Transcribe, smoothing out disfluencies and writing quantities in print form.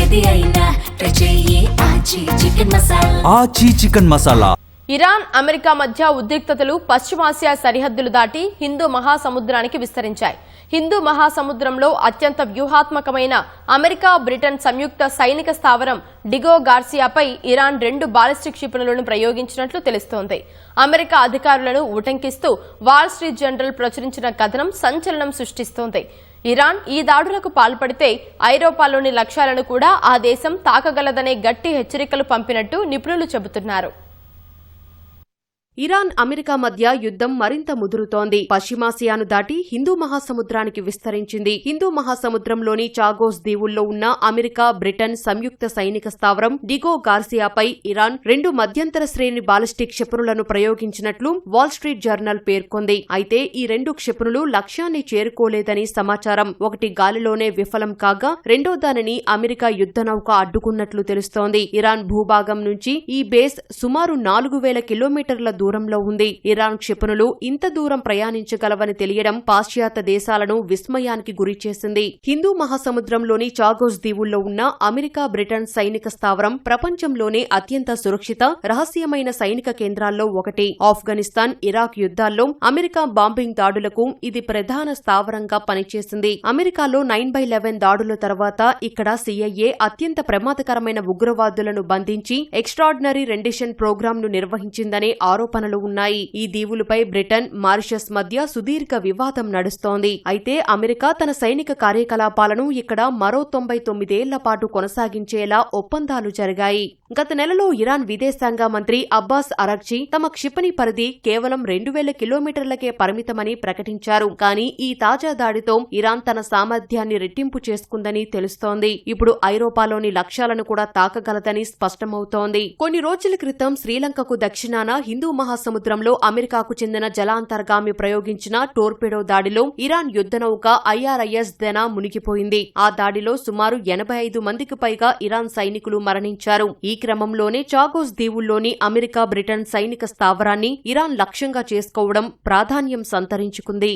ఏది అయినా ట్రై చెయ్యి ఆచి చికెన్ మసాలా. ఆచి చికెన్ మసాలా. ఇరాన్ అమెరికా మధ్య ఉద్రిక్తతలు పశ్చిమాసియా సరిహద్దులు దాటి హిందూ మహాసముద్రానికి విస్తరించాయి. హిందూ మహాసముద్రంలో అత్యంత వ్యూహాత్మకమైన అమెరికా బ్రిటన్ సంయుక్త సైనిక స్థావరం డిగో గార్సియాపై ఇరాన్ 2 బాలిస్టిక్ క్షిపణులను ప్రయోగించినట్లు తెలుస్తోంది. అమెరికా అధికారులను ఉటంకిస్తూ వాల్ స్ట్రీట్ జర్నల్ ప్రచురించిన కథనం సంచలనం సృష్టిస్తోంది. ఇరాన్ ఈ దాడులకు పాల్పడితే ఐరోపాలోని లక్ష్యాలను కూడా ఆ దేశం తాకగలదనే గట్టి హెచ్చరికలు పంపినట్టు నిపుణులు చెబుతున్నారు. ఇరాన్ అమెరికా మధ్య యుద్ధం మరింత ముదురుతోంది. పశ్చిమాసియాను దాటి హిందూ మహాసముద్రానికి విస్తరించింది. హిందూ మహాసముద్రంలోని చాగోస్ దీవుల్లో ఉన్న అమెరికా బ్రిటన్ సంయుక్త సైనిక స్థావరం డిగో గార్సియాపై ఇరాన్ 2 మధ్యంతర శ్రేణి బాలిస్టిక్ క్షిపణులను ప్రయోగించినట్లు వాల్ స్ట్రీట్ జర్నల్ పేర్కొంది. అయితే ఈ 2 క్షిపణులు లక్ష్యాన్ని చేరుకోలేదని సమాచారం. ఒకటి గాలిలోనే విఫలం కాగా రెండో దానిని అమెరికా యుద్ధనౌక అడ్డుకున్నట్లు తెలుస్తోంది. ఇరాన్ భూభాగం నుంచి ఈ బేస్ సుమారు 4000 కిలోమీటర్ల దూరంలో ఉంది. ఇరాన్ క్షిపణులు ఇంత దూరం ప్రయాణించగలవని తెలియడం పాశ్చాత్య దేశాలను విస్మయానికి గురిచేసింది. హిందూ మహాసముద్రంలోని చాగోస్ దీవుల్లో ఉన్న అమెరికా బ్రిటన్ సైనిక స్థావరం ప్రపంచంలోనే అత్యంత సురక్షిత రహస్యమైన సైనిక కేంద్రాల్లో ఒకటి. ఆఫ్ఘనిస్తాన్, ఇరాక్ యుద్ధాల్లో అమెరికా బాంబింగ్ దాడులకు ఇది ప్రధాన స్థావరంగా పనిచేసింది. అమెరికాలో 9/11 దాడుల తర్వాత ఇక్కడ CIA అత్యంత ప్రమాదకరమైన ఉగ్రవాదులను బంధించి ఎక్స్ట్రార్డినరీ రెండిషన్ ప్రోగ్రాంను నిర్వహించిందనే ఆరోపణలు ఉన్నాయి. ఈ దీవులపై బ్రిటన్, మారిషస్ మధ్య సుదీర్ఘ వివాదం నడుస్తోంది. అయితే అమెరికా తన సైనిక కార్యకలాపాలను ఇక్కడ మరో 99 ఏళ్ల పాటు కొనసాగించేలా ఒప్పందాలు జరిగాయి. గత నెలలో ఇరాన్ విదేశాంగ మంత్రి అబ్బాస్ అరగ్చి తమ క్షిపణి పరిధి కేవలం 2000 కిలోమీటర్లకే పరిమితమని ప్రకటించారు. కానీ ఈ తాజా దాడితో ఇరాన్ తన సామర్థ్యాన్ని రెట్టింపు చేసుకుందని తెలుస్తోంది. ఇప్పుడు ఐరోపాలోని లక్ష్యాలను కూడా తాకగలదని స్పష్టమవుతోంది. కొన్ని రోజుల క్రితం శ్రీలంకకు దక్షిణాన హిందూ మహాసముద్రంలో అమెరికాకు చెందిన జలాంతర్గామి ప్రయోగించిన టోర్పెడో దాడిలో ఇరాన్ యుద్ధనౌక IRIS దెనా మునిగిపోయింది. ఆ దాడిలో సుమారు 85 మందికి పైగా ఇరాన్ సైనికులు మరణించారు. ఈ క్రమంలోనే చాగోస్ దీవుల్లోని అమెరికా బ్రిటన్ సైనిక స్థావరాన్ని ఇరాన్ లక్ష్యంగా చేసుకోవడం ప్రాధాన్యం సంతరించుకుంది.